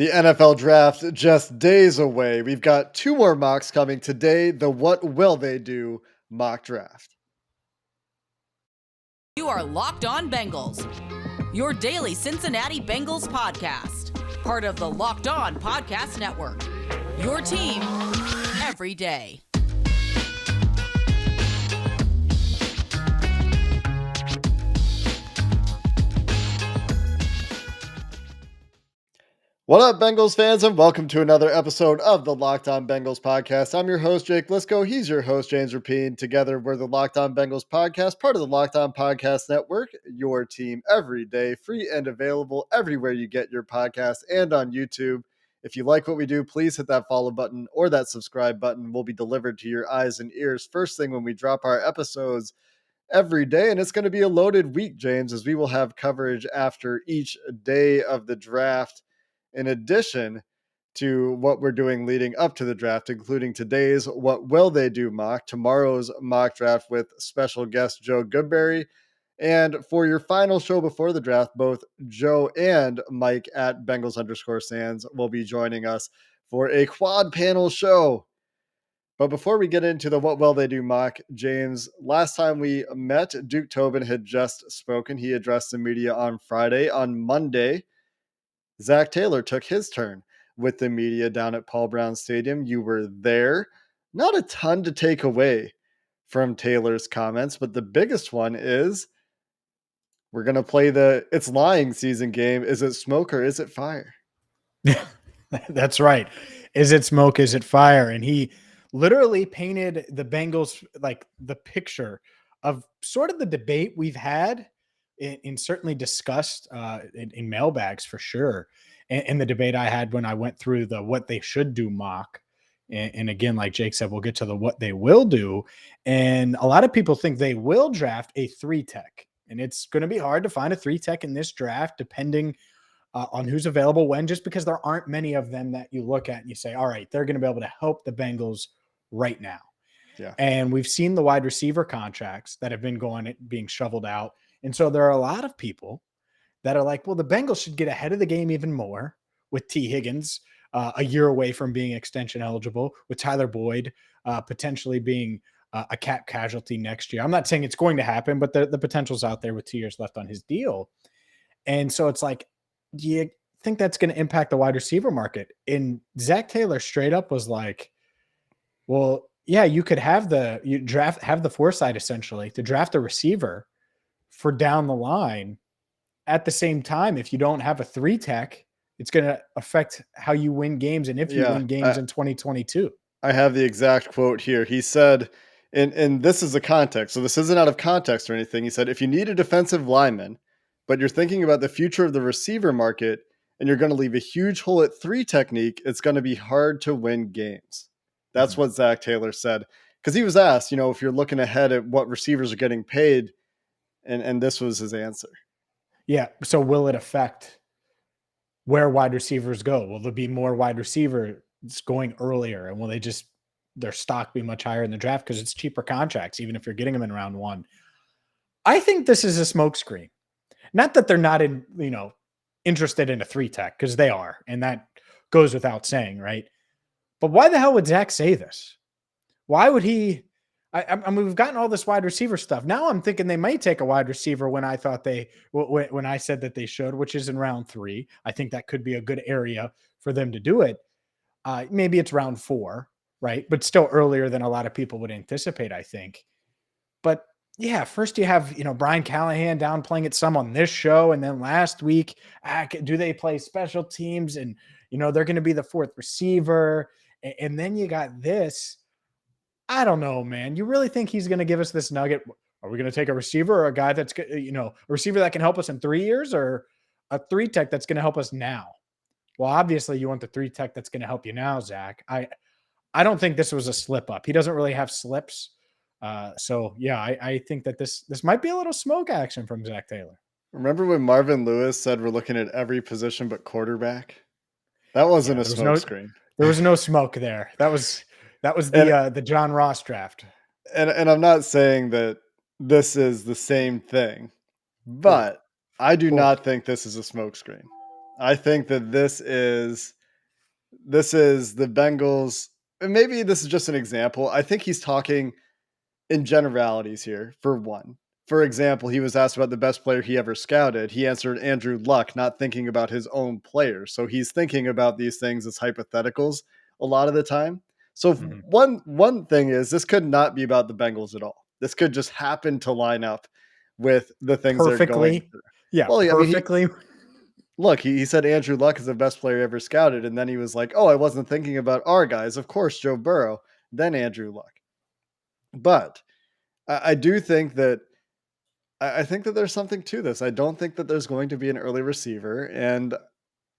The NFL draft just days away. We've got two more mocks coming today. The What Will They Do mock draft. You are Locked On Bengals, your daily Cincinnati Bengals podcast. Part of the Locked On Podcast Network, your team every day. What up, Bengals fans, and welcome to another episode of the Locked On Bengals podcast. I'm your host, Jake Liscow. He's your host, James Rapien. Together, we're the Locked On Bengals podcast, part of the Locked On Podcast Network, your team every day, free and available everywhere you get your podcasts and on YouTube. If you like what we do, please hit that follow button or that subscribe button. Will be delivered to your eyes and ears first thing when we drop our episodes every day. And it's going to be a loaded week, James, as we will have coverage after each day of the draft, in addition to what we're doing leading up to the draft, including today's What Will They Do mock, tomorrow's mock draft with special guest Joe Goodberry. And for your final show before the draft, both Joe and Mike at Bengals_Sands will be joining us for a quad panel show. But before we get into the What Will They Do mock, James, last time we met, Duke Tobin had just spoken. He addressed the media on Friday. On Monday, Zac Taylor took his turn with the media down at Paul Brown Stadium. You were there. Not a ton to take away from Taylor's comments, but the biggest one is we're going to play the It's Lying season game. Is it smoke or is it fire? That's right. Is it smoke? Is it fire? And he literally painted the Bengals like the picture of sort of the debate we've had and certainly discussed in mailbags for sure. And the debate I had when I went through the what they should do mock. And again, like Jake said, we'll get to the what they will do. And a lot of people think they will draft a 3-tech. And it's going to be hard to find a 3-tech in this draft, depending on who's available when, just because there aren't many of them that you look at and you say, all right, they're going to be able to help the Bengals right now. Yeah. And we've seen the wide receiver contracts that have been being shoveled out. And so there are a lot of people that are like, well, the Bengals should get ahead of the game even more with T. Higgins a year away from being extension eligible, with Tyler Boyd potentially being a cap casualty next year. I'm not saying it's going to happen, but the potential's out there with 2 years left on his deal. And so it's like, do you think that's going to impact the wide receiver market? And Zac Taylor straight up was like, well, yeah, you could have the foresight essentially to draft a receiver for down the line. At the same time, if you don't have a 3-tech, it's going to affect how you win games and if you win games in 2022. I have the exact quote here. He said, and this is the context, so this isn't out of context or anything. He said, if you need a defensive lineman, but you're thinking about the future of the receiver market and you're going to leave a huge hole at 3 technique, it's going to be hard to win games. That's what Zac Taylor said. Because he was asked, if you're looking ahead at what receivers are getting paid, and this was his answer. Yeah. So will it affect where wide receivers go? Will there be more wide receivers going earlier? And will their stock be much higher in the draft because it's cheaper contracts, even if you're getting them in round 1? I think this is a smokescreen. Not that they're not interested in a 3-tech, because they are, and that goes without saying, right? But why the hell would Zac say this? Why would he? I mean, we've gotten all this wide receiver stuff. Now I'm thinking they might take a wide receiver when I thought when I said that they should, which is in round 3. I think that could be a good area for them to do it. Maybe it's round 4, right? But still earlier than a lot of people would anticipate, I think. But yeah, first you have, Brian Callahan downplaying it some on this show. And then last week, do they play special teams? And, they're going to be the 4th receiver. And then you got this. I don't know, man. You really think he's going to give us this nugget? Are we going to take a receiver or a guy that's, a receiver that can help us in 3 years, or a 3-tech that's going to help us now? Well, obviously you want the 3-tech that's going to help you now, Zac. I don't think this was a slip up. He doesn't really have slips. So yeah, I think that this might be a little smoke action from Zac Taylor. Remember when Marvin Lewis said we're looking at every position but quarterback? That wasn't a smoke screen. There was no smoke there. That was the John Ross draft. And I'm not saying that this is the same thing, but I do not think this is a smoke screen. I think that this is the Bengals, and maybe this is just an example. I think he's talking in generalities here, for one. For example, he was asked about the best player he ever scouted. He answered Andrew Luck, not thinking about his own players. So he's thinking about these things as hypotheticals a lot of the time. So Mhm. one thing is, this could not be about the Bengals at all. This could just happen to line up with the things they're going Perfectly. through. Yeah, Well, I mean, perfectly. he said Andrew Luck is the best player ever scouted, and then he was like, "Oh, I wasn't thinking about our guys. Of course, Joe Burrow, then Andrew Luck." But I do think that I think that there's something to this. I don't think that there's going to be an early receiver, and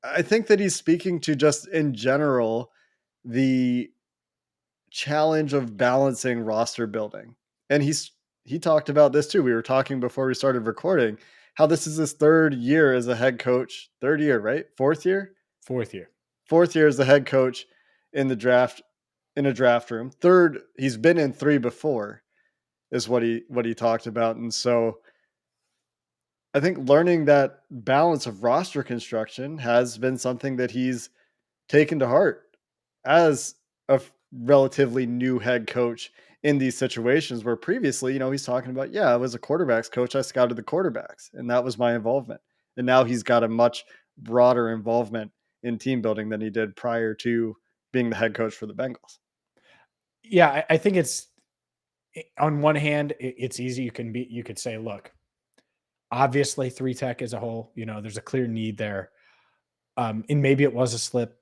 I think that he's speaking to just in general the challenge of balancing roster building. And he talked about this too. We were talking before we started recording how this is his third year as a head coach. Third year, right? Fourth year? Fourth year. Fourth year as the head coach in the draft in a draft room. Third, he's been in three before, is what he talked about. And so I think learning that balance of roster construction has been something that he's taken to heart as a relatively new head coach in these situations where previously, he's talking about, yeah, I was a quarterbacks coach. I scouted the quarterbacks and that was my involvement. And now he's got a much broader involvement in team building than he did prior to being the head coach for the Bengals. Yeah, I think it's on one hand, it's easy. You could say, look, obviously 3 tech as a whole, there's a clear need there. And maybe it was a slip.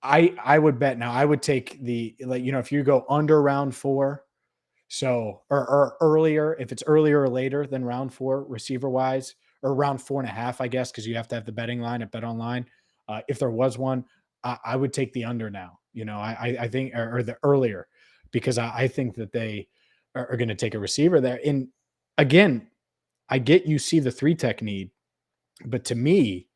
I would bet now I would take if you go under round 4, so or earlier, if it's earlier or later than round 4 receiver wise, or round 4.5, I guess, because you have to have the betting line at BetOnline. If there was one, I would take the under now. I think or the earlier, because I think that they are going to take a receiver there. And again, I get you see the 3 tech need, but to me,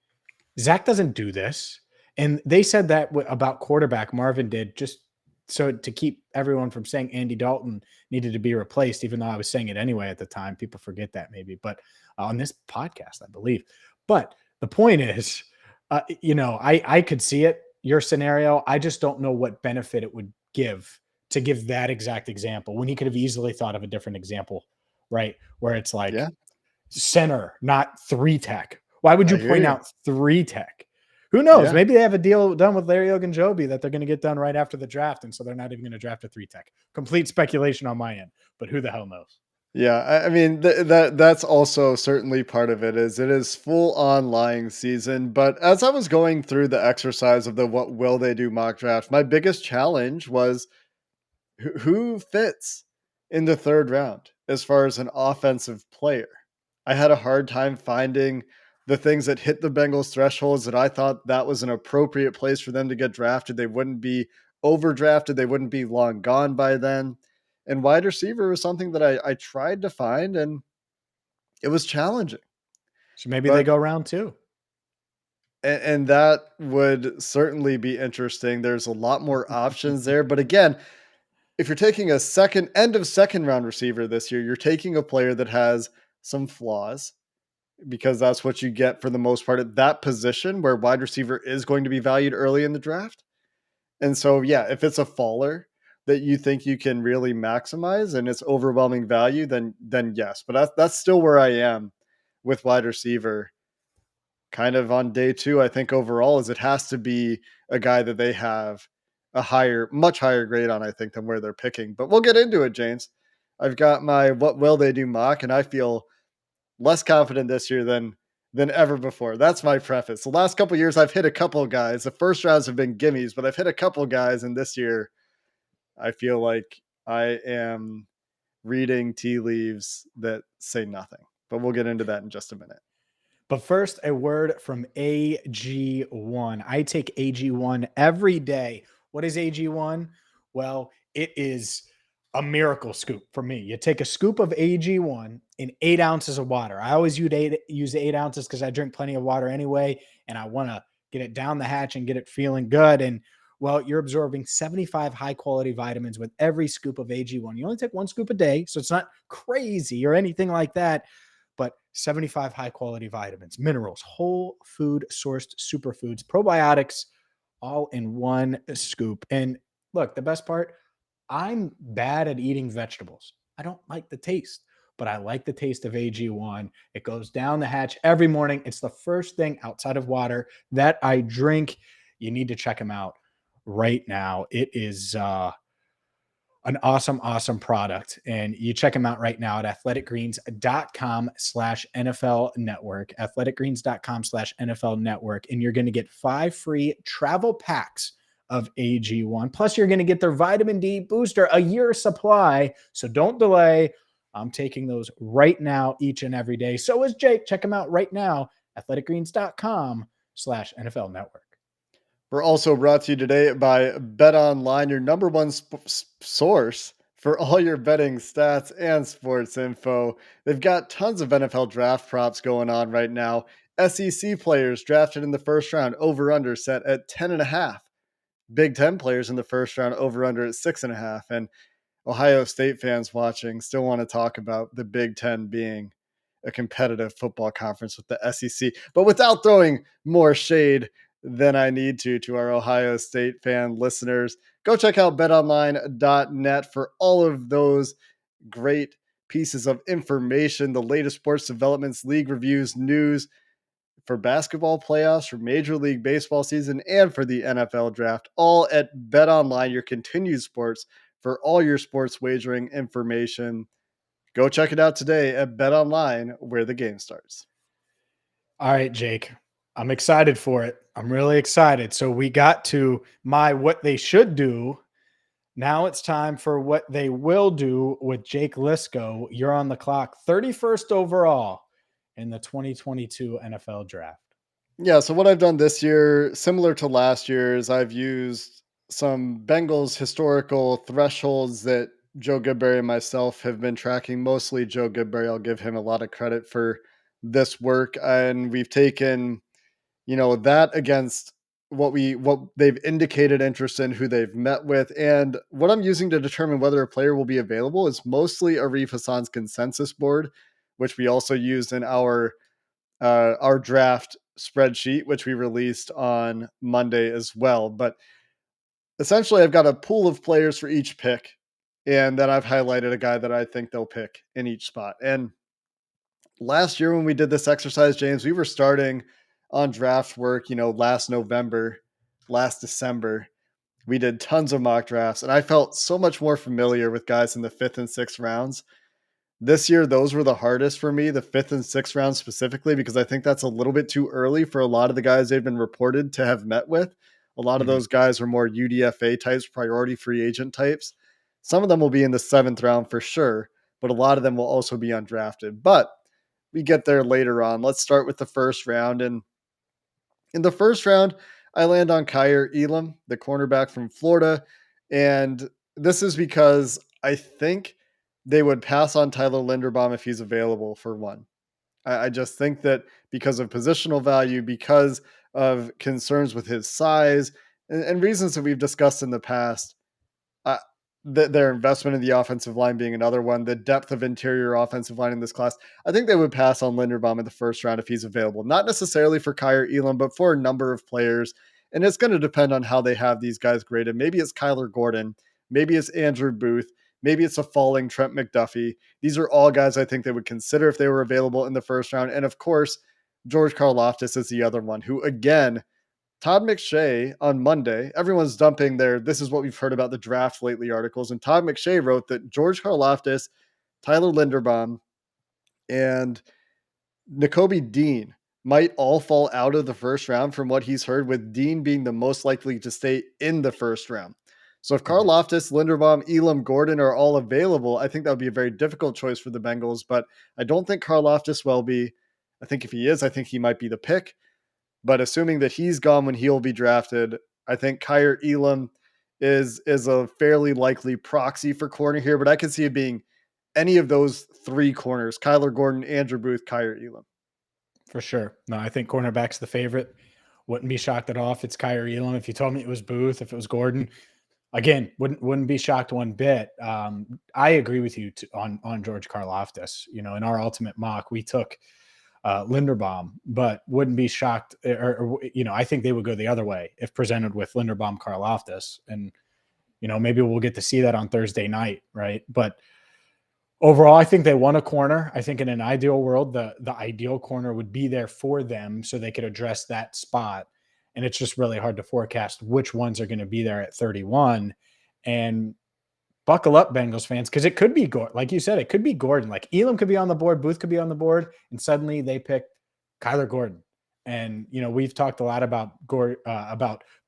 Zach doesn't do this. And they said that about quarterback. Marvin did, just so to keep everyone from saying Andy Dalton needed to be replaced, even though I was saying it anyway at the time. People forget that maybe, but on this podcast, I believe. But the point is, I could see it, your scenario. I just don't know what benefit it would give to give that exact example when he could have easily thought of a different example, right? Where it's like Yeah, center, not 3 tech. Why would I you hear point you. out 3 tech? Who knows? Yeah. Maybe they have a deal done with Larry Ogunjobi that they're going to get done right after the draft, and so they're not even going to draft a 3 tech. Complete speculation on my end, but who the hell knows? Yeah, I mean that's also certainly part of it. It is full on lying season. But as I was going through the exercise of the what will they do mock draft, my biggest challenge was who fits in the third round as far as an offensive player. I had a hard time finding the things that hit the Bengals thresholds that I thought that was an appropriate place for them to get drafted. They wouldn't be overdrafted. They wouldn't be long gone by then. And wide receiver was something that I tried to find, and it was challenging. So maybe they But go round 2. and that would certainly be interesting. There's a lot more options there. But again, if you're taking a end of second round receiver this year, you're taking a player that has some flaws because that's what you get for the most part at that position where wide receiver is going to be valued early in the draft. And so, yeah, if it's a faller that you think you can really maximize and it's overwhelming value, then yes. But that's still where I am with wide receiver. Kind of on day 2, I think overall is it has to be a guy that they have much higher grade on, I think, than where they're picking. But we'll get into it, James. I've got my what will they do mock, and I feel less confident this year than ever before. That's my preface. The last couple of years, I've hit a couple of guys. The first rounds have been gimmies, but I've hit a couple of guys, and this year, I feel like I am reading tea leaves that say nothing. But we'll get into that in just a minute. But first, a word from AG1. I take AG1 every day. What is AG1? Well, it is a miracle scoop for me. You take a scoop of AG1 in 8 ounces of water. I always use 8 ounces because I drink plenty of water anyway, and I want to get it down the hatch and get it feeling good. And well, you're absorbing 75 high quality vitamins with every scoop of AG1. You only take 1 scoop a day, so it's not crazy or anything like that. But 75 high-quality vitamins, minerals, whole food sourced superfoods, probiotics, all in one scoop. And look, the best part, I'm bad at eating vegetables. I don't like the taste, but I like the taste of AG1. It goes down the hatch every morning. It's the first thing outside of water that I drink. You need to check them out right now. It is an awesome product. And you check them out right now at athleticgreens.com/NFL network, athleticgreens.com/NFL network. And you're going to get 5 free travel packs of AG1. Plus, you're going to get their vitamin D booster, a year supply. So don't delay. I'm taking those right now, each and every day. So is Jake. Check them out right now, athleticgreens.com/NFL network. We're also brought to you today by BetOnline, your number one source for all your betting stats and sports info. They've got tons of NFL draft props going on right now. SEC players drafted in the first round, over under set at 10.5. Big Ten players in the first round, over under at 6.5. And Ohio State fans watching still want to talk about the Big Ten being a competitive football conference with the SEC, but without throwing more shade than I need to our Ohio State fan listeners, go check out betonline.net for all of those great pieces of information, the latest sports developments, league reviews, news for basketball playoffs, for Major League Baseball season, and for the NFL draft, all at BetOnline, your continued sports for all your sports wagering information. Go check it out today at BetOnline, where the game starts. All right, Jake, I'm excited for it. I'm really excited. So we got to my what they should do. Now it's time for what they will do with Jake Liscow. You're on the clock, 31st overall in the 2022 NFL draft. Yeah, so what I've done this year, similar to last year's, I've used some Bengals historical thresholds that Joe Goodberry and myself have been tracking. Mostly Joe Goodberry. I'll give him a lot of credit for this work. And we've taken, that against what they've indicated interest in, who they've met with. And what I'm using to determine whether a player will be available is mostly Arif Hassan's consensus board, which we also used in our draft spreadsheet, which we released on Monday as well. But essentially, I've got a pool of players for each pick, and then I've highlighted a guy that I think they'll pick in each spot. And last year when we did this exercise, James, we were starting on draft work, last November, last December. We did tons of mock drafts, and I felt so much more familiar with guys in the 5th and 6th rounds. This year, those were the hardest for me, the 5th and 6th rounds specifically, because I think that's a little bit too early for a lot of the guys they've been reported to have met with. A lot of those guys are more UDFA types, priority free agent types. Some of them will be in the 7th round for sure, but a lot of them will also be undrafted. But we get there later on. Let's start with the first round. And in the first round, I land on Kyer Elam, the cornerback from Florida. And this is because I think they would pass on Tyler Linderbaum if he's available, for one. I just think that because of positional value, because of concerns with his size, and reasons that we've discussed in the past, uh, their investment in the offensive line being another one, the depth of interior offensive line in this class, I think they would pass on Linderbaum in the first round if he's available. Not necessarily for Kyer Elam, but for a number of players. And it's going to depend on how they have these guys graded. Maybe it's Kyler Gordon. Maybe it's Andrew Booth. Maybe it's a falling Trent McDuffie. These are all guys I think they would consider if they were available in the first round. And of course, George Karlaftis is the other one who, again, Todd McShay on Monday, everyone's dumping their "this is what we've heard about the draft lately" articles. And Todd McShay wrote that George Karlaftis, Tyler Linderbaum, and Nakobe Dean might all fall out of the first round from what he's heard, with Dean being the most likely to stay in the first round. So if Karlaftis, Linderbaum, Elam, Gordon are all available, I think that would be a very difficult choice for the Bengals, but I don't think Karlaftis will be. I think if he is, I think he might be the pick. But assuming that he's gone when he'll be drafted, I think Kyer Elam is a fairly likely proxy for corner here, but I can see it being any of those 3 corners: Kyler Gordon, Andrew Booth, Kyer Elam. For sure. No, I think cornerback's the favorite. Wouldn't be shocked at all if it's Kyer Elam. If you told me it was Booth, if it was Gordon, again, wouldn't be shocked one bit. I agree with you on George Karlaftis. In our ultimate mock, we took Linderbaum, but wouldn't be shocked. I think they would go the other way if presented with Linderbaum, Karlaftis, and maybe we'll get to see that on Thursday night, right? But overall, I think they want a corner. I think in an ideal world, the ideal corner would be there for them so they could address that spot. And it's just really hard to forecast which ones are going to be there at 31. And buckle up, Bengals fans, because it could be Gordon. Like you said, it could be Gordon. Like Elam could be on the board, Booth could be on the board, and suddenly they pick Kyler Gordon. And we've talked a lot about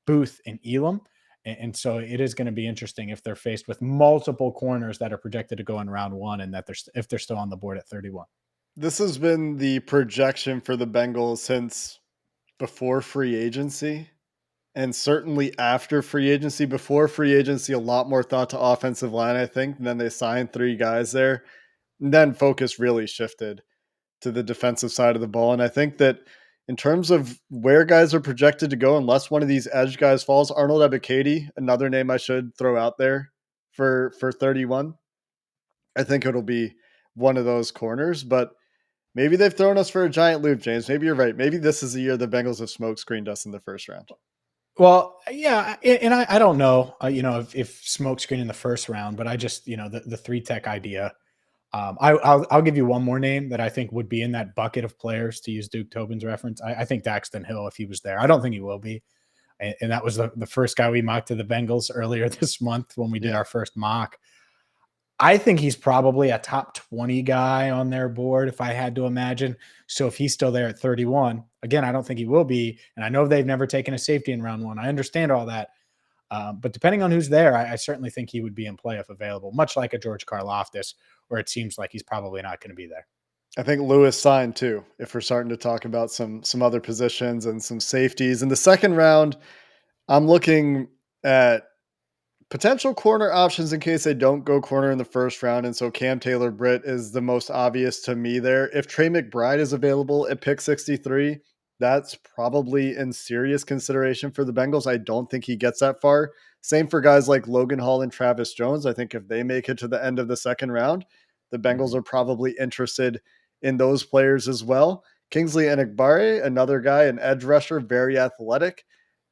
Booth and Elam, and so it is going to be interesting if they're faced with multiple corners that are projected to go in round one, and that if they're still on the board at 31. This has been the projection for the Bengals since before free agency. And certainly after free agency, before free agency, a lot more thought to offensive line, I think. And then they signed 3 guys there. And then focus really shifted to the defensive side of the ball. And I think that in terms of where guys are projected to go, unless one of these edge guys falls, Arnold Ebiketie, another name I should throw out there for 31. I think it'll be one of those corners, but maybe they've thrown us for a giant loop, James. Maybe you're right. Maybe this is the year the Bengals have smoke screened us in the first round. Well, yeah, and I don't know, if smoke screen in the first round, but I just, the 3-tech idea. I'll give you one more name that I think would be in that bucket of players, to use Duke Tobin's reference. I think Daxton Hill, if he was there. I don't think he will be. And that was the first guy we mocked to the Bengals earlier this month when we did our first mock. I think he's probably a top 20 guy on their board, if I had to imagine. So if he's still there at 31, again, I don't think he will be. And I know they've never taken a safety in round one. I understand all that. But depending on who's there, I certainly think he would be in play if available, much like a George Karlaftis, where it seems like he's probably not going to be there. I think Lewis signed too, if we're starting to talk about some other positions and some safeties. In the second round, I'm looking at potential corner options in case they don't go corner in the first round. And so Cam Taylor-Britt is the most obvious to me there. If Trey McBride is available at pick 63, that's probably in serious consideration for the Bengals. I don't think he gets that far. Same for guys like Logan Hall and Travis Jones. I think if they make it to the end of the second round, the Bengals are probably interested in those players as well. Kingsley Enagbare, another guy, an edge rusher, very athletic,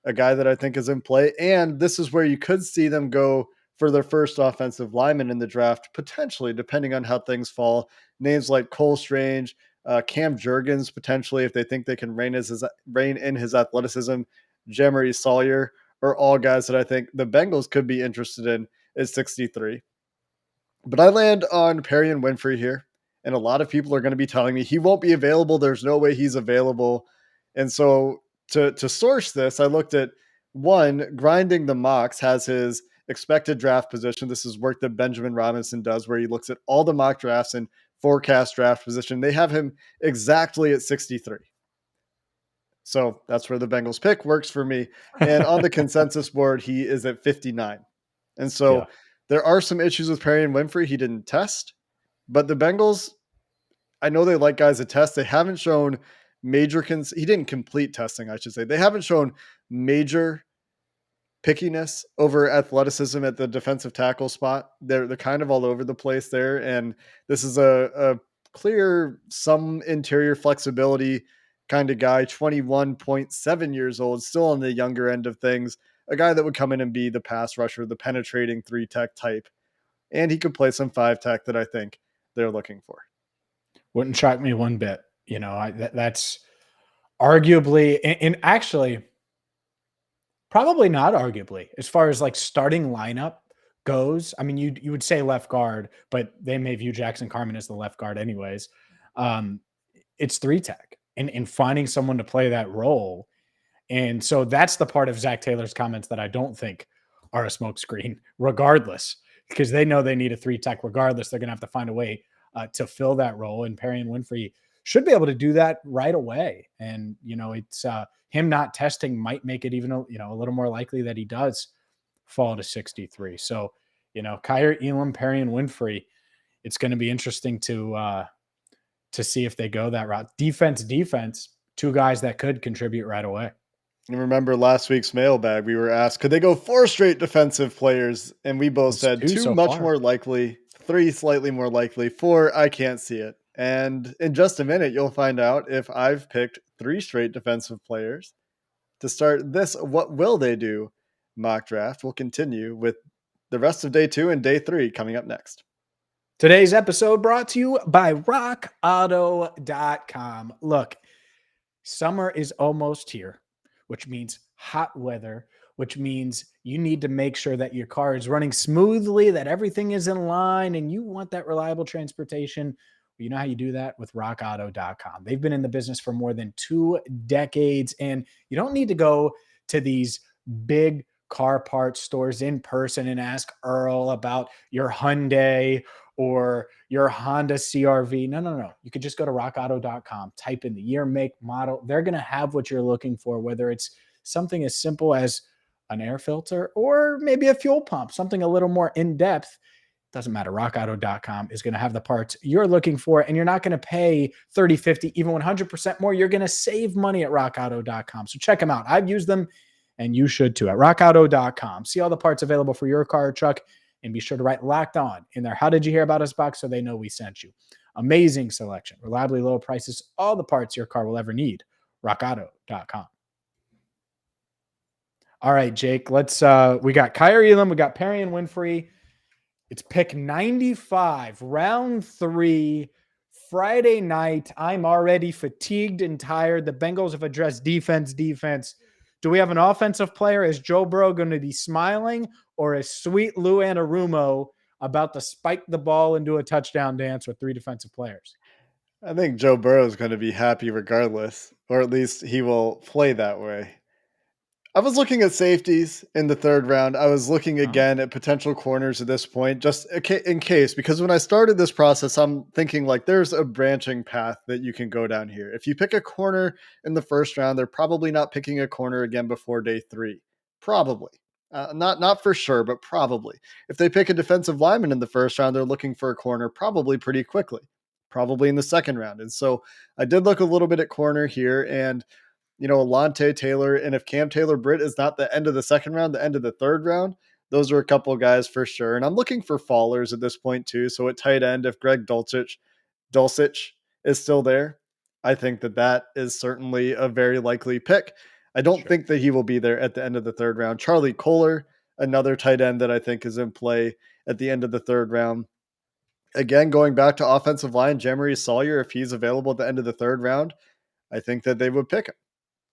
a guy that I think is in play. And this is where you could see them go for their first offensive lineman in the draft, potentially, depending on how things fall. Names like Cole Strange, Cam Jurgens, potentially, if they think they can rein in his athleticism. Jemery Sawyer are all guys that I think the Bengals could be interested in at 63. But I land on Perrion Winfrey here. And a lot of people are going to be telling me he won't be available. There's no way he's available. And so to source this, I looked at Grinding the Mocks has his expected draft position. This is work that Benjamin Robinson does, where he looks at all the mock drafts and forecast draft position. They have him exactly at 63. So that's where the Bengals pick works for me. And on the consensus board, he is at 59. And so there are some issues with Perrion Winfrey. He didn't test, but the Bengals, I know they like guys that test. They haven't shown major, he didn't complete testing, I should say. They haven't shown major pickiness over athleticism at the defensive tackle spot. They're kind of all over the place there. And this is a clear, some interior flexibility kind of guy, 21.7 years old, still on the younger end of things, a guy that would come in and be the pass rusher, the penetrating 3-tech type. And he could play some 5-tech that I think they're looking for. Wouldn't shock me one bit. That's arguably, and actually, probably not arguably, as far as like starting lineup goes. I mean, you would say left guard, but they may view Jackson Carman as the left guard anyways. It's 3-tech and finding someone to play that role. And so that's the part of Zac Taylor's comments that I don't think are a smokescreen, regardless, because they know they need a 3-tech regardless. They're going to have to find a way to fill that role. And Perrion Winfrey should be able to do that right away. And, it's him not testing might make it even, a little more likely that he does fall to 63. So, Kyer Elam, Perrion Winfrey, it's going to be interesting to see if they go that route. Defense, 2 guys that could contribute right away. And remember last week's mailbag, we were asked, could they go 4 straight defensive players? And we both said 2 so much more likely, 3 slightly more likely, 4, I can't see it. And in just a minute, you'll find out if I've picked 3 straight defensive players to start this What Will They Do mock draft. We'll continue with the rest of day 2 and day 3 coming up next. Today's episode brought to you by rockauto.com. Look, summer is almost here, which means hot weather, which means you need to make sure that your car is running smoothly, that everything is in line, and you want that reliable transportation. You know how you do that with rockauto.com. They've been in the business for more than 2 decades, and you don't need to go to these big car parts stores in person and ask Earl about your Hyundai or your Honda CRV. No. You could just go to rockauto.com, type in the year, make, model. They're going to have what you're looking for, whether it's something as simple as an air filter or maybe a fuel pump, something a little more in depth. Doesn't matter. Rockauto.com is going to have the parts you're looking for, and you're not going to pay 30, 50, even 100% more. You're going to save money at rockauto.com. So check them out. I've used them, and you should too, at rockauto.com. See all the parts available for your car or truck, and be sure to write Locked On in there. How did you hear about us box so they know we sent you? Amazing selection, reliably low prices, all the parts your car will ever need. rockauto.com. All right, Jake, let's we got Kyrie Elam, we got Perry and Winfrey. It's pick 95, round 3, Friday night. I'm already fatigued and tired. The Bengals have addressed defense. Do we have an offensive player? Is Joe Burrow going to be smiling, or is sweet Lou Anarumo about to spike the ball and do a touchdown dance with 3 defensive players? I think Joe Burrow is going to be happy regardless, or at least he will play that way. I was looking at safeties in the 3rd round. I was looking again at potential corners at this point, just in case, because when I started this process, I'm thinking like there's a branching path that you can go down here. If you pick a corner in the 1st round, they're probably not picking a corner again before day 3. Probably. Not for sure, but probably. If they pick a defensive lineman in the 1st round, they're looking for a corner probably pretty quickly, probably in the 2nd round. And so I did look a little bit at corner here, and Alante Taylor, and if Cam Taylor-Britt is not the end of the 2nd round, the end of the 3rd round, those are a couple of guys for sure. And I'm looking for fallers at this point too. So at tight end, if Greg Dulcich is still there, I think that is certainly a very likely pick. I don't think that he will be there at the end of the 3rd round. Charlie Kolar, another tight end that I think is in play at the end of the 3rd round. Again, going back to offensive line, Jeremy Sawyer, if he's available at the end of the 3rd round, I think that they would pick him.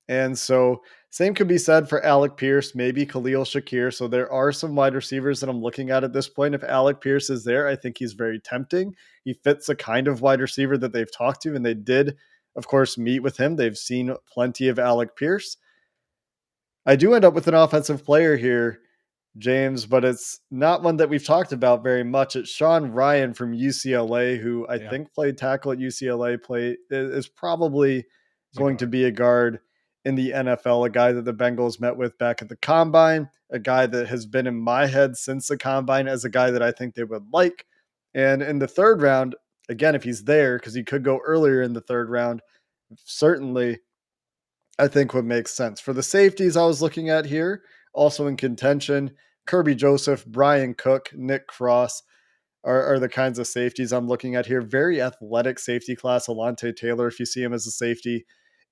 And so same could be said for Alec Pierce, maybe Khalil Shakir. So there are some wide receivers that I'm looking at this point. If Alec Pierce is there, I think he's very tempting. He fits the kind of wide receiver that they've talked to, and they did, of course, meet with him. They've seen plenty of Alec Pierce. I do end up with an offensive player here, James, but it's not one that we've talked about very much. It's Sean Ryan from UCLA, who I think played tackle at UCLA, is probably going to be a guard in the NFL, a guy that the Bengals met with back at the Combine, a guy that has been in my head since the Combine as a guy that I think they would like. And in the 3rd round, again, if he's there, because he could go earlier in the 3rd round, certainly I think would make sense. For the safeties I was looking at here, also in contention, Kirby Joseph, Brian Cook, Nick Cross are the kinds of safeties I'm looking at here. Very athletic safety class, Alante Taylor, if you see him as a safety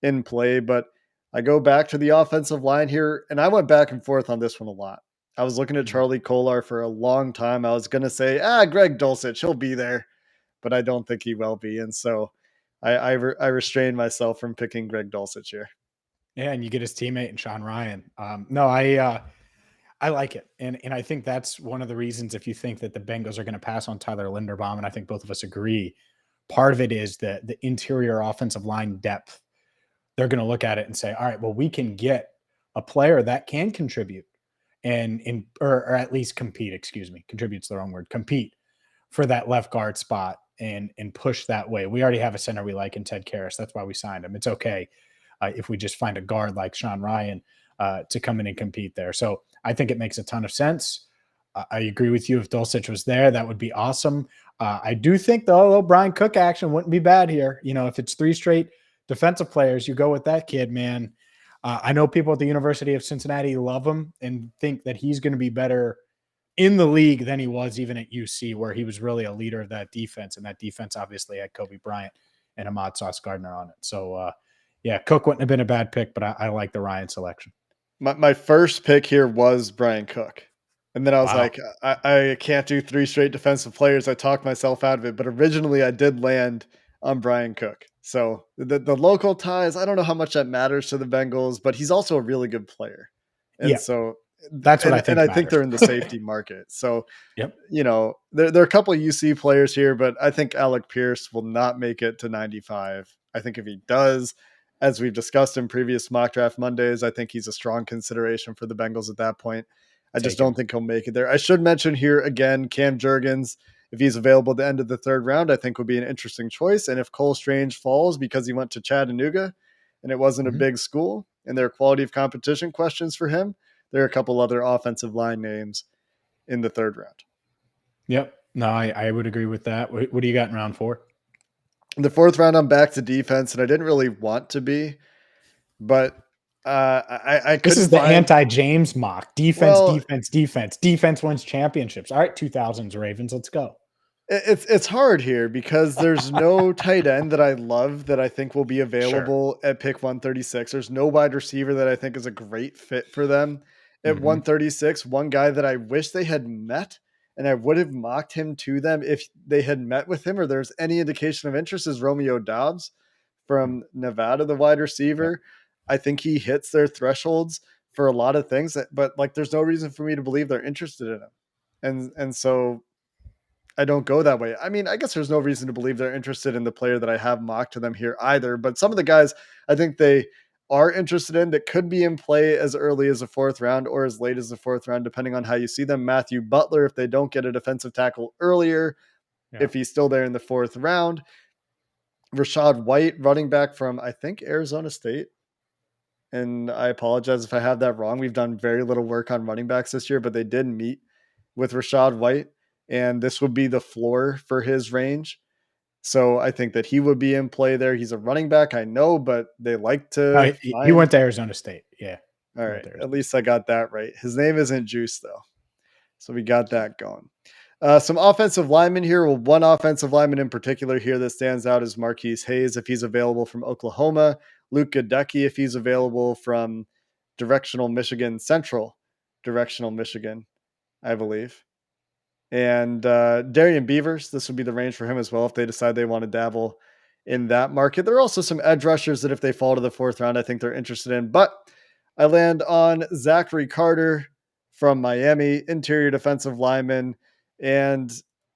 in play. But I go back to the offensive line here, and I went back and forth on this one a lot. I was looking at Charlie Kolar for a long time. I was going to say, Greg Dulcich, he'll be there, but I don't think he will be. And so I restrained myself from picking Greg Dulcich here. Yeah, and you get his teammate and Sean Ryan. I like it. And I think that's one of the reasons, if you think that the Bengals are going to pass on Tyler Linderbaum, and I think both of us agree, part of it is the interior offensive line depth. They're going to look at it and say, all right, well, we can get a player that can contribute or at least compete, contribute's the wrong word, compete for that left guard spot and push that way. We already have a center we like in Ted Karras. That's why we signed him. It's okay if we just find a guard like Sean Ryan to come in and compete there. So I think it makes a ton of sense. I agree with you. If Dulcich was there, that would be awesome. I do think, though, Brian Cook action wouldn't be bad here. If it's 3 straight defensive players, you go with that kid, man. I know people at the University of Cincinnati love him and think that he's going to be better in the league than he was even at UC, where he was really a leader of that defense. And that defense obviously had Kobe Bryant and Ahmad Sauce Gardner on it. So, yeah, Cook wouldn't have been a bad pick, but I like the Ryan selection. My first pick here was Brian Cook. And then I was Wow. like, I can't do 3 straight defensive players. I talked myself out of it. But originally I did land on Brian Cook. So the local ties, I don't know how much that matters to the Bengals, but he's also a really good player. And Yeah, so that's what I think I think matters. they're in the safety market. So, Yep. There are a couple of UC players here, but I think Alec Pierce will not make it to 95. I think if he does, as we've discussed in previous mock draft Mondays, I think he's a strong consideration for the Bengals at that point. I just don't think he'll make it there. I should mention here again, Cam Jurgens, if he's available at the end of the third round, I think would be an interesting choice. And if Cole Strange falls because he went to Chattanooga and it wasn't a big school and there are quality of competition questions for him, there are a couple other offensive line names in the third round. Yep. No, I would agree with that. What do you got in round 4? In the fourth round, I'm back to defense, and I didn't really want to be, but I This couldn't is the find anti-James mock. Defense, well, defense, defense. Defense wins championships. All right, 2000s Ravens, let's go. it's hard here because there's no tight end that I love that I think will be available at pick 136. There's no wide receiver that I think is a great fit for them at 136. One guy that I wish they had met, and I would have mocked him to them if they had met with him or there's any indication of interest, is Romeo Doubs from Nevada, the wide receiver. I think he hits their thresholds for a lot of things, but like there's no reason for me to believe they're interested in him. And so I don't go that way. I mean, I guess there's no reason to believe they're interested in the player that I have mocked to them here either. But some of the guys I think they are interested in that could be in play as early as the fourth round or as late as the fourth round, depending on how you see them. Matthew Butler, if they don't get a defensive tackle earlier, if he's still there in the fourth round. Rachaad White, running back from, I think, Arizona State. And I apologize if I have that wrong. We've done very little work on running backs this year, but they did meet with Rachaad White, and this would be the floor for his range. So I think that he would be in play there. He's a running back, I know, but they like to He went to Arizona State. Yeah. All right. At least I got that right. His name isn't Juice, though. So we got that going. Some offensive linemen here. Well, one offensive lineman in particular here that stands out is Marquise Hayes, if he's available from Oklahoma. Luke Gadecki, if he's available from Central Directional Michigan, I believe. And Darian Beavers, this would be the range for him as well if they decide they want to dabble in that market. There are also some edge rushers that if they fall to the fourth round, I think they're interested in. But I land on Zachary Carter from Miami, interior defensive lineman. And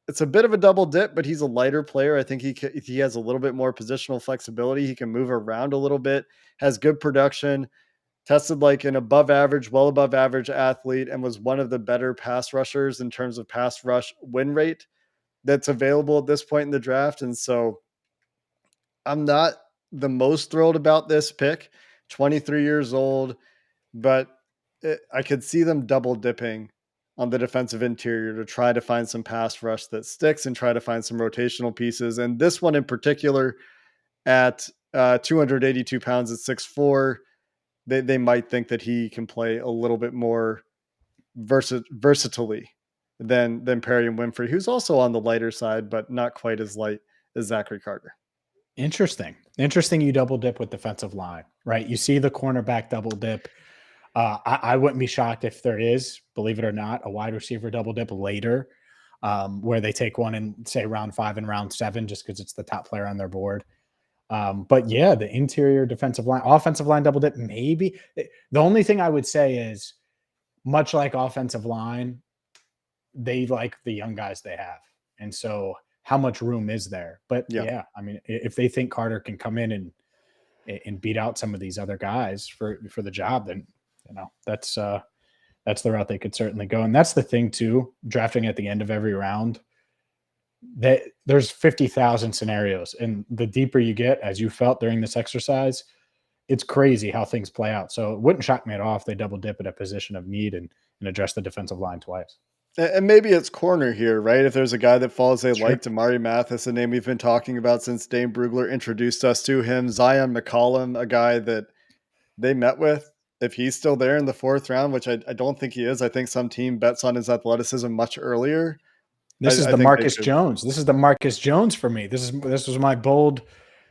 it's a bit of a double dip, but he's a lighter player. I think he has a little bit more positional flexibility. He can move around a little bit, has good production, tested like an well above average athlete, and was one of the better pass rushers in terms of pass rush win rate that's available at this point in the draft. And so I'm not the most thrilled about this pick, 23 years old, but I could see them double dipping on the defensive interior to try to find some pass rush that sticks and try to find some rotational pieces. And this one in particular at 282 pounds at 6'4", they might think that he can play a little bit more versatilely than Perry and Winfrey, who's also on the lighter side, but not quite as light as Zachary Carter. Interesting. You double dip with defensive line, right? You see the cornerback double dip. I wouldn't be shocked if there is, believe it or not, a wide receiver double dip later, where they take one in, say, round 5 and round 7, just because it's the top player on their board. But yeah, the interior offensive line double dip, maybe. The only thing I would say is, much like offensive line, they like the young guys they have. And so how much room is there? But yeah, I mean, if they think Carter can come in and beat out some of these other guys for the job, then that's the route they could certainly go. And that's the thing too, drafting at the end of every round, that there's 50,000 scenarios, and the deeper you get, as you felt during this exercise, it's crazy how things play out. So it wouldn't shock me at all if they double dip at a position of need and address the defensive line twice. And maybe it's corner here, right? If there's a guy that falls they like, Damari Mathis, a name we've been talking about since Dane Brugler introduced us to him. Zion McCollum, a guy that they met with if he's still there in the 4th round, which I don't think he is, I think some team bets on his athleticism much earlier. This is I the think they Marcus could. Jones. This is the Marcus Jones for me. This was my bold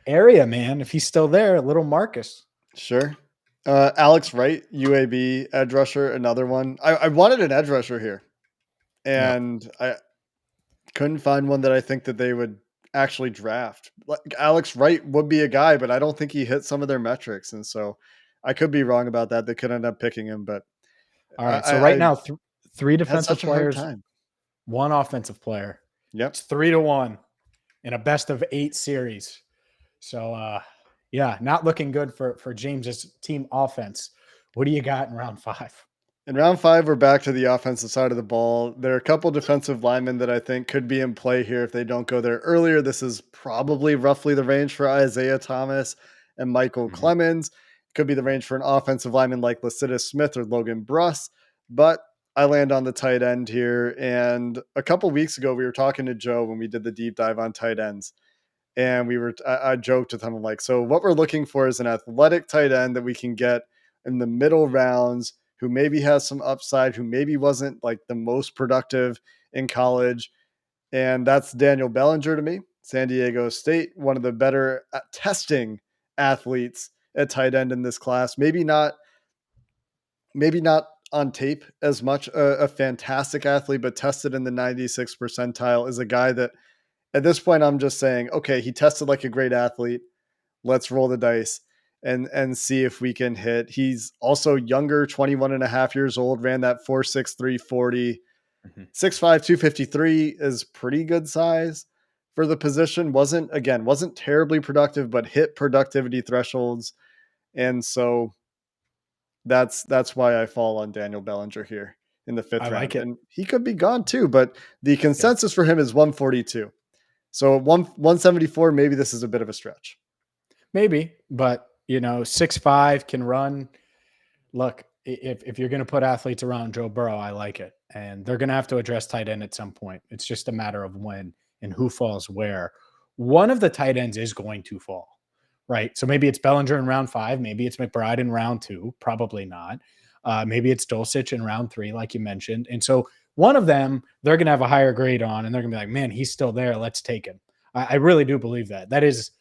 area, man. If he's still there, little Marcus. Sure. Alex Wright, UAB edge rusher, another one. I wanted an edge rusher here, Yeah. and I couldn't find one that I think that they would actually draft. Like Alex Wright would be a guy, but I don't think he hit some of their metrics, and so I could be wrong about that. They could end up picking him, but All I, right. So I, right I now, three had defensive such a hard players, time. one offensive player. Yep. It's 3-1 in a best of 8 series. So yeah, not looking good for James's team offense. What do you got in round 5? In round 5, we're back to the offensive side of the ball. There are a couple defensive linemen that I think could be in play here if they don't go there earlier. This is probably roughly the range for Isaiah Thomas and Michael Clemens. Could be the range for an offensive lineman like Lacidus Smith or Logan Bruss. But I land on the tight end here. And a couple weeks ago, we were talking to Joe when we did the deep dive on tight ends. And I joked with him, I'm like, so what we're looking for is an athletic tight end that we can get in the middle rounds who maybe has some upside, who maybe wasn't like the most productive in college. And that's Daniel Bellinger to me, San Diego State, one of the better testing athletes at tight end in this class. Maybe not on tape as much a fantastic athlete, but tested in the 96th percentile is a guy that at this point I'm just saying, okay, he tested like a great athlete. Let's roll the dice and see if we can hit. He's also younger, 21 and a half years old, ran that 4.63 40. 6'5", 253 is pretty good size for the position. Wasn't terribly productive, but hit productivity thresholds. And so that's why I fall on Daniel Bellinger here in the 5th I like round. it. And he could be gone too, but the consensus for him is 142. So 174, maybe this is a bit of a stretch. Maybe, but 6'5" can run. Look, if you're going to put athletes around Joe Burrow, I like it. And they're going to have to address tight end at some point. It's just a matter of when and who falls where. One of the tight ends is going to fall, right? So maybe it's Bellinger in round 5. Maybe it's McBride in round 2. Probably not. Maybe it's Dulcich in round 3, like you mentioned. And so one of them, they're going to have a higher grade on, and they're going to be like, man, he's still there. Let's take him. I really do believe that. That is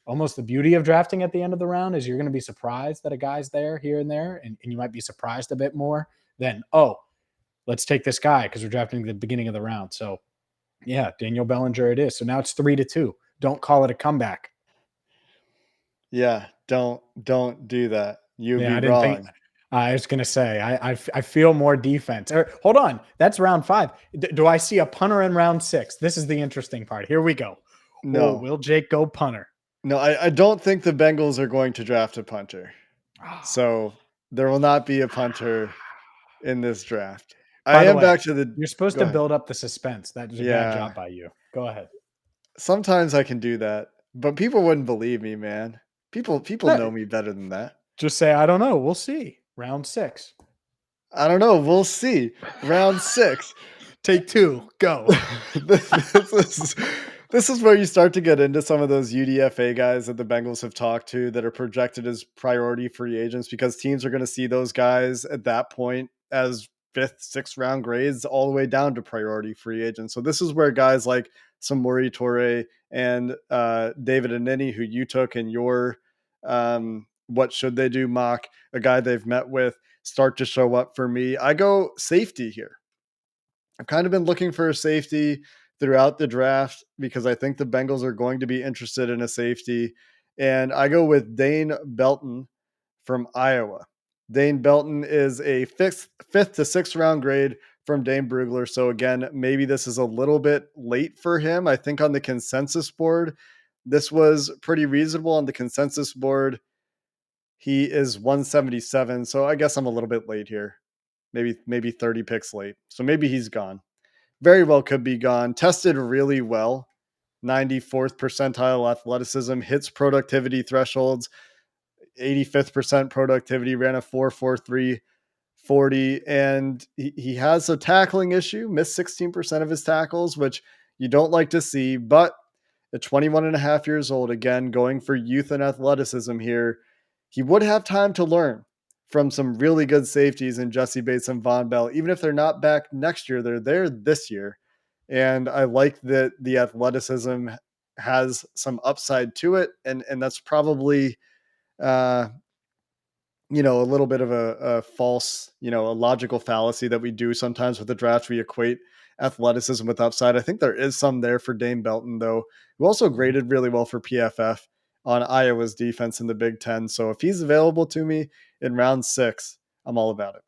almost the beauty of drafting at the end of the round is you're going to be surprised that a guy's there here and there, and you might be surprised a bit more than, oh, let's take this guy because we're drafting at the beginning of the round. So, yeah, Daniel Bellinger it is. So now it's 3-2. Don't call it a comeback. Yeah, don't do that. You'd be I didn't think. wrong. I was going to say, I feel more defense. Hold on. That's round 5. Do I see a punter in round 6? This is the interesting part. Here we go. No. Oh, will Jake go punter? No, I don't think the Bengals are going to draft a punter. So there will not be a punter in this draft. By I the am way, back to the. you're supposed Go to ahead. build up the suspense. That was a bad job by you. Go ahead. Sometimes I can do that, but people wouldn't believe me, man. People know me better than that. Just say, I don't know. We'll see. Round 6. I don't know. We'll see. Round 6. Take 2. Go. This is where you start to get into some of those UDFA guys that the Bengals have talked to that are projected as priority free agents because teams are going to see those guys at that point as 5th, 6th round grades all the way down to priority free agents. So this is where guys like Samori Toure and David Anini, who you took in your what should they do mock, a guy they've met with, start to show up for me. I go safety here. I've kind of been looking for a safety throughout the draft because I think the Bengals are going to be interested in a safety. And I go with Dane Belton from Iowa. Dane Belton is a fifth to 6th round grade from Dane Brugler. So again, maybe this is a little bit late for him. I think on the consensus board, this was pretty reasonable on the consensus board. He is 177. So I guess I'm a little bit late here. Maybe 30 picks late. So maybe he's gone. Very well could be gone. Tested really well. 94th percentile athleticism, hits productivity thresholds, 85th productivity, ran a 4.43 40, and he has a tackling issue, missed 16% of his tackles, which you don't like to see, but at 21 and a half years old, again, going for youth and athleticism here, he would have time to learn from some really good safeties in Jesse Bates and Von Bell. Even if they're not back next year, they're there this year. And I like that the athleticism has some upside to it. And that's probably, uh, a little bit of a false, a logical fallacy that we do sometimes with the draft. We equate athleticism with upside. I think there is some there for Dane Belton, though, who also graded really well for PFF on Iowa's defense in the Big Ten. So if he's available to me in round 6, I'm all about it.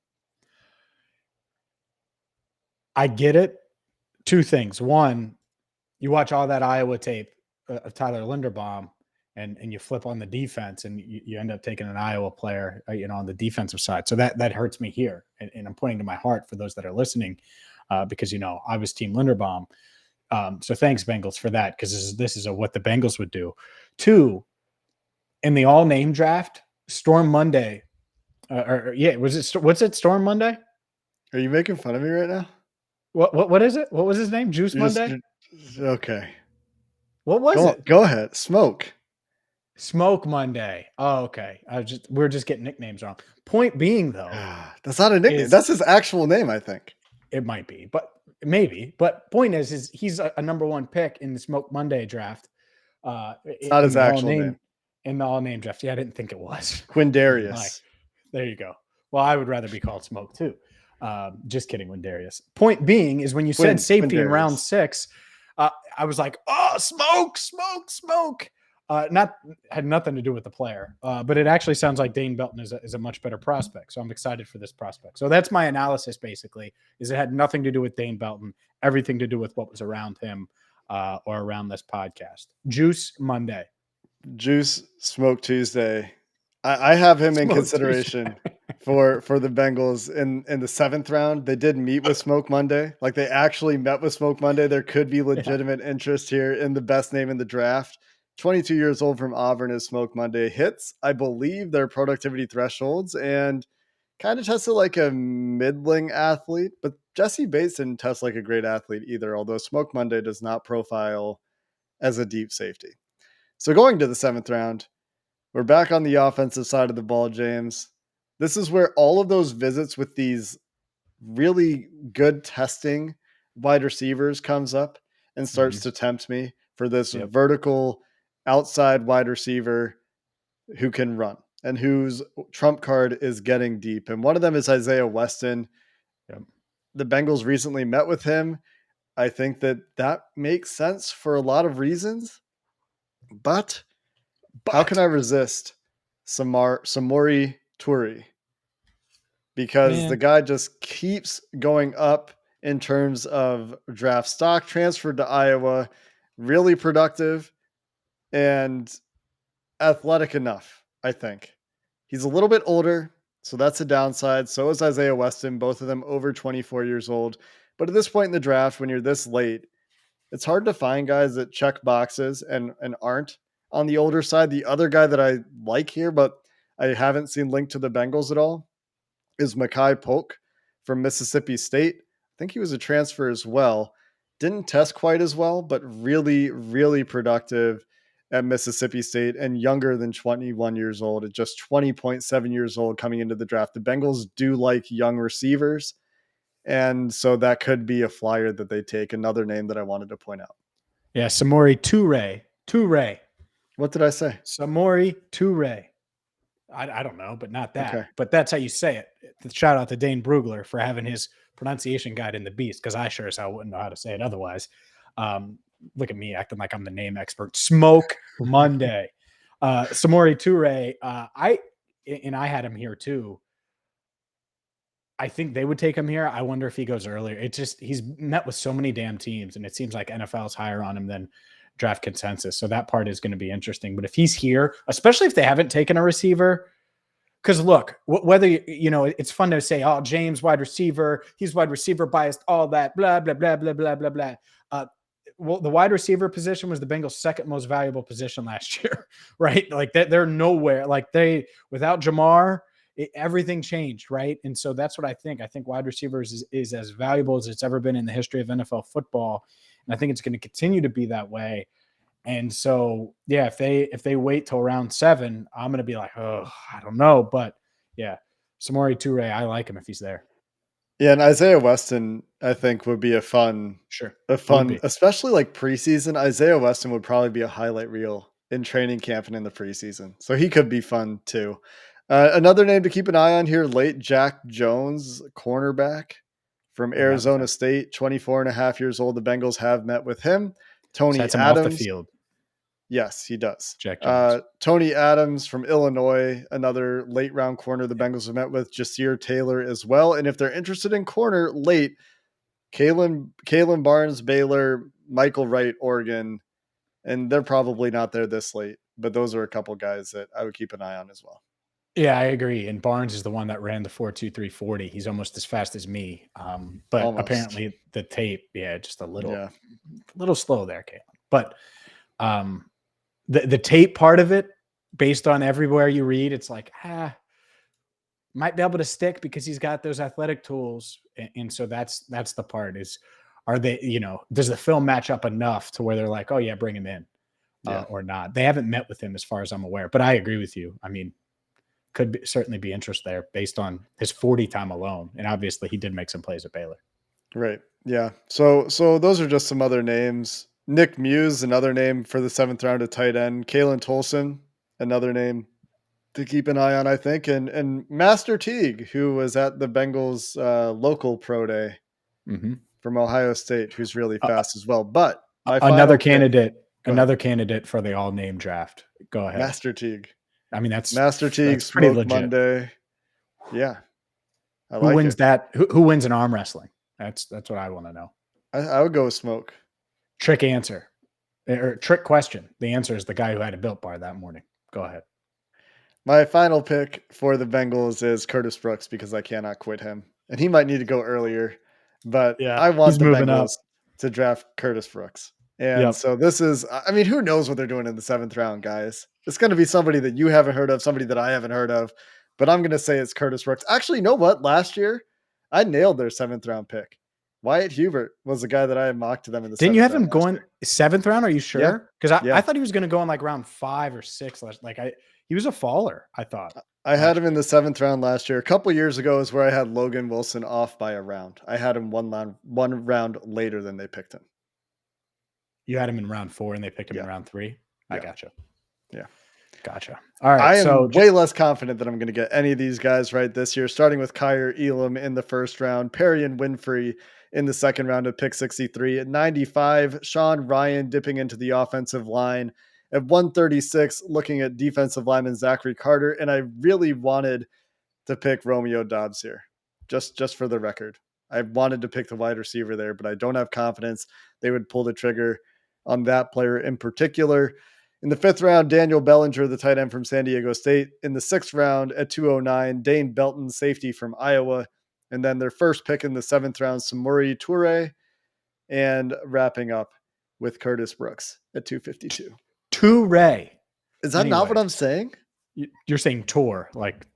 I get it. Two things. One, you watch all that Iowa tape of Tyler Linderbaum, and you flip on the defense, and you end up taking an Iowa player, on the defensive side. So that hurts me here, and I'm pointing to my heart for those that are listening, because I was Team Linderbaum. So thanks, Bengals, for that, because this is what the Bengals would do. Two, in the all name draft, Storm Monday, what's it? Storm Monday? Are you making fun of me right now? What is it? What was his name? Juice Monday? Okay. What was it? Go ahead. Smoke Monday. Oh, okay. We're just getting nicknames wrong. Point being, though, that's not a nickname. That's his actual name, I think. It might be, but maybe. But point is he's a number 1 pick in the Smoke Monday draft. It's not his actual name. In the all name draft. Yeah, I didn't think it was. Quindarius. There you go. Well, I would rather be called Smoke too. Just kidding, Quindarius. Point being is when you said safety in round 6, I was like, oh, smoke. Had nothing to do with the player, but it actually sounds like Dane Belton is a much better prospect. So I'm excited for this prospect. So that's my analysis, basically, is it had nothing to do with Dane Belton, everything to do with what was around him or around this podcast. Juice Monday. Juice Smoke Tuesday. I have him in consideration for the Bengals in the 7th round. They did meet with Smoke Monday. Like, they actually met with Smoke Monday. There could be legitimate interest here in the best name in the draft. 22 years old from Auburn is Smoke Monday. Hits, I believe, their productivity thresholds and kind of tested like a middling athlete. But Jesse Bates didn't test like a great athlete either, although Smoke Monday does not profile as a deep safety. So going to the 7th round, we're back on the offensive side of the ball, James. This is where all of those visits with these really good testing wide receivers comes up and starts to tempt me for this vertical outside wide receiver who can run and whose trump card is getting deep. And one of them is Isaiah Weston. The Bengals recently met with him. I think that makes sense for a lot of reasons, but how can I resist Samori Toure? Because the guy just keeps going up in terms of draft stock, transferred to Iowa, really productive and athletic enough, I think. He's a little bit older, so that's a downside. So is Isaiah Weston, both of them over 24 years old. But at this point in the draft, when you're this late, it's hard to find guys that check boxes and aren't on the older side. The other guy that I like here, but I haven't seen linked to the Bengals at all, is Mekhi Polk from Mississippi State. I think he was a transfer as well. Didn't test quite as well, but really, really productive at Mississippi State and younger than 21 years old, at just 20.7 years old coming into the draft. The Bengals do like young receivers, and so that could be a flyer that they take. Another name that I wanted to point out. Yeah, Samori Toure. What did I say? Samori Toure. I don't know, but not that. Okay. But that's how you say it. Shout out to Dane Brugler for having his pronunciation guide in the beast, because I sure as hell wouldn't know how to say it otherwise. Look at me acting like I'm the name expert. Smoke Monday. Samori Toure. I had him here too. I think they would take him here. I wonder if he goes earlier. He's met with so many damn teams, and it seems like NFL's higher on him than draft consensus. So that part is going to be interesting. But if he's here, especially if they haven't taken a receiver, because look, whether, it's fun to say, oh, James wide receiver, he's wide receiver biased, all that, blah, blah, blah, blah, blah, blah, blah. Well, the wide receiver position was the Bengals' second most valuable position last year, right? Like they're nowhere. Like without Jamar, everything changed, right? And so that's what I think. I think wide receivers is as valuable as it's ever been in the history of NFL football. And I think it's going to continue to be that way. And so, if they wait till round 7, I'm going to be like, oh, I don't know. But yeah, Samori Toure, I like him if he's there. Yeah, and Isaiah Weston, I think, would be Sure. a Would fun, be. especially like preseason. Isaiah Weston would probably be a highlight reel in training camp and in the preseason. So he could be fun too. Another name to keep an eye on here, late Jack Jones, cornerback from I met with Arizona him. State, 24 and a half years old. The Bengals have met with him. Tony Sets him off the Adams. field. Yes, he does. Jack Jones. Tony Adams from Illinois, another late round corner the Bengals have met with. Zac Taylor as well. And if they're interested in corner late, Kalen Barnes, Baylor, Michael Wright, Oregon, and they're probably not there this late, but those are a couple guys that I would keep an eye on as well. Yeah, I agree. And Barnes is the one that ran the 4.23 40. He's almost as fast as me. But Almost. apparently the tape, just a little slow there, Caitlin. But the tape part of it, based on everywhere you read, it's like, might be able to stick because he's got those athletic tools. And so that's the part is, are they, does the film match up enough to where they're like, oh yeah, bring him in or not? They haven't met with him as far as I'm aware, but I agree with you. I mean, certainly be interest there based on his 40 time alone. And obviously he did make some plays at Baylor. Right. Yeah. So those are just some other names. Nick Muse, another name for the 7th round of tight end. Kalen Tolson, another name to keep an eye on, I think. And Master Teague, who was at the Bengals local pro day from Ohio State, who's really fast as well. But my another final candidate for the all name draft. Go ahead. Master Teague. I mean, that's Master Teague, that's pretty Smoke legit. Monday. Yeah. Who wins that? Who wins in arm wrestling? That's what I want to know. I would go with Smoke. Trick answer or trick question. The answer is the guy who had a Built Bar that morning. Go ahead. My final pick for the Bengals is Curtis Brooks because I cannot quit him. And he might need to go earlier, but I want the Bengals to draft Curtis Brooks. And so this is, I mean, who knows what they're doing in the 7th round, guys? It's going to be somebody that you haven't heard of, somebody that I haven't heard of, but I'm going to say it's Curtis Brooks. Actually, you know what? Last year, I nailed their 7th round pick. Wyatt Hubert was the guy that I had mocked to them in the 7th round. Didn't you have him going 7th round? Are you sure? Because I thought he was going to go in like round 5 or 6. He was a faller, I thought. I had him in the 7th round last year. A couple years ago is where I had Logan Wilson off by a round. I had him one round later than they picked him. You had him in round 4 and they picked him in round 3? I gotcha. Yeah. Gotcha. All right. I am way less confident that I'm going to get any of these guys right this year, starting with Kyer Elam in the 1st round, Perry and Winfrey in the 2nd round of pick 63. At 95, Sean Ryan dipping into the offensive line. At 136, looking at defensive lineman Zachary Carter, and I really wanted to pick Romeo Dobbs here, just for the record. I wanted to pick the wide receiver there, but I don't have confidence they would pull the trigger on that player in particular. In the 5th round, Daniel Bellinger, the tight end from San Diego State. In the 6th round at 209, Dane Belton, safety from Iowa. And then their first pick in the 7th round, Samori Toure, and wrapping up with Curtis Brooks at 252. Toure. Is that not what I'm saying? You're saying tour, like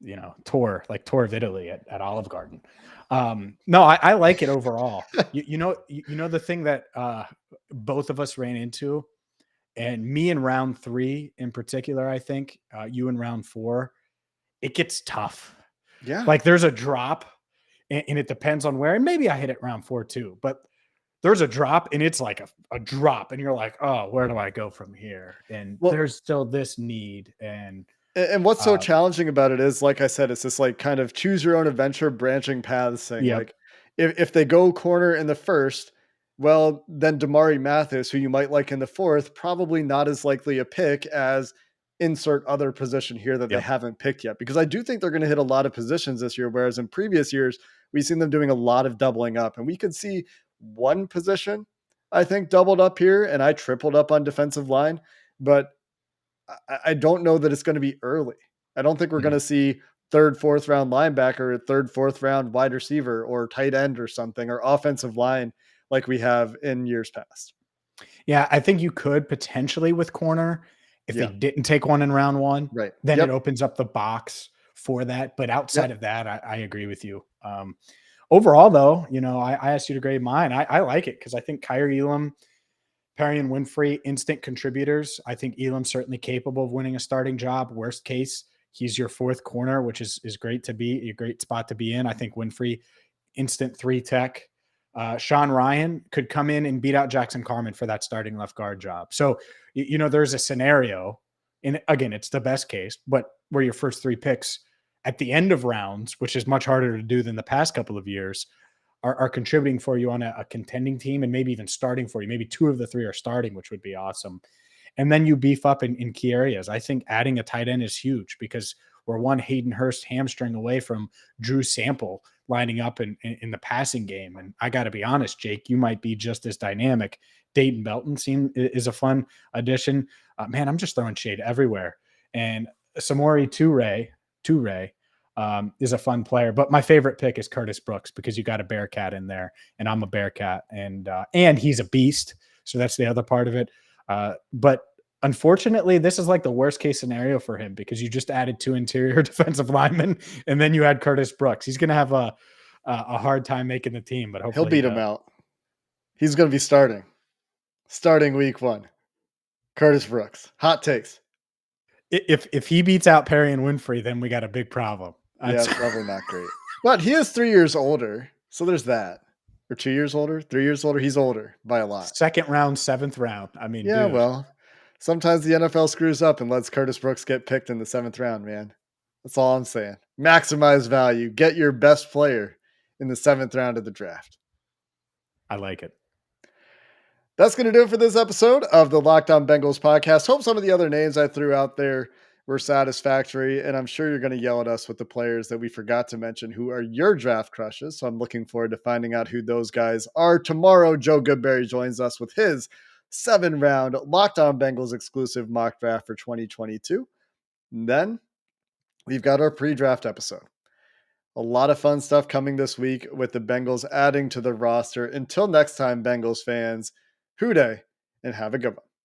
tour of Italy at Olive Garden. No, I like it overall. you know the thing that both of us ran into, and me in round 3 in particular, I think you in round 4, it gets tough. Yeah, like there's a drop, and it depends on where. And maybe I hit it round 4 too, but there's a drop, and it's like a drop, and you're like, oh, where do I go from here? And there's still this need. And what's so challenging about it is, like I said, it's this like kind of choose your own adventure, branching paths thing. Like if they go corner in the 1st, well, then Damari Mathis, who you might like in the 4th, probably not as likely a pick as insert other position here that they haven't picked yet. Because I do think they're going to hit a lot of positions this year, whereas in previous years, we've seen them doing a lot of doubling up. And we could see one position, I think, doubled up here, and I tripled up on defensive line. But I don't know that it's going to be early. I don't think we're going to see 3rd, 4th round linebacker, 3rd, 4th round wide receiver or tight end or something, or offensive line like we have in years past. Yeah, I think you could potentially with corner if they didn't take one in round 1. Right. Then it opens up the box for that. But outside of that, I agree with you. Overall, though, I asked you to grade mine. I like it because I think Kyer Elam, Perry and Winfrey, instant contributors. I think Elam's certainly capable of winning a starting job. Worst case, He's your fourth corner, which is great to be a great spot to be in. I think Winfrey, instant 3 tech. Sean Ryan could come in and beat out Jackson Carman for that starting left guard job. So, there's a scenario, and again, it's the best case, but where your first 3 picks at the end of rounds, which is much harder to do than the past couple of years, are contributing for you on a contending team and maybe even starting for you. Maybe 2 of the 3 are starting, which would be awesome. And then you beef up in key areas. I think adding a tight end is huge because we're one Hayden Hurst hamstring away from Drew Sample lining up in the passing game. And I got to be honest, Jake, you might be just as dynamic. Dayton Belton is a fun addition. Man, I'm just throwing shade everywhere. And Samori Toure is a fun player. But my favorite pick is Curtis Brooks because you got a Bearcat in there, and I'm a Bearcat, and he's a beast. So that's the other part of it. But unfortunately, this is like the worst case scenario for him because you just added 2 interior defensive linemen, and then you had Curtis Brooks. He's going to have a hard time making the team, but hopefully He'll beat him out. He's going to be starting week 1. Curtis Brooks. Hot takes. If he beats out Perry and Winfrey, then we got a big problem. Yeah, it's probably not great. But he is 3 years older, so there's that. Or 2 years older, 3 years older. He's older by a lot. 2nd round, 7th round. I mean, yeah, dude. Well, sometimes the NFL screws up and lets Curtis Brooks get picked in the 7th round, man. That's all I'm saying. Maximize value. Get your best player in the 7th round of the draft. I like it. That's going to do it for this episode of the Locked On Bengals podcast. Hope some of the other names I threw out there were satisfactory, and I'm sure you're going to yell at us with the players that we forgot to mention who are your draft crushes. So I'm looking forward to finding out who those guys are tomorrow. Joe Goodberry joins us with his 7-round Locked On Bengals exclusive mock draft for 2022. And then we've got our pre-draft episode. A lot of fun stuff coming this week with the Bengals adding to the roster. Until next time, Bengals fans, hoo day and have a good one.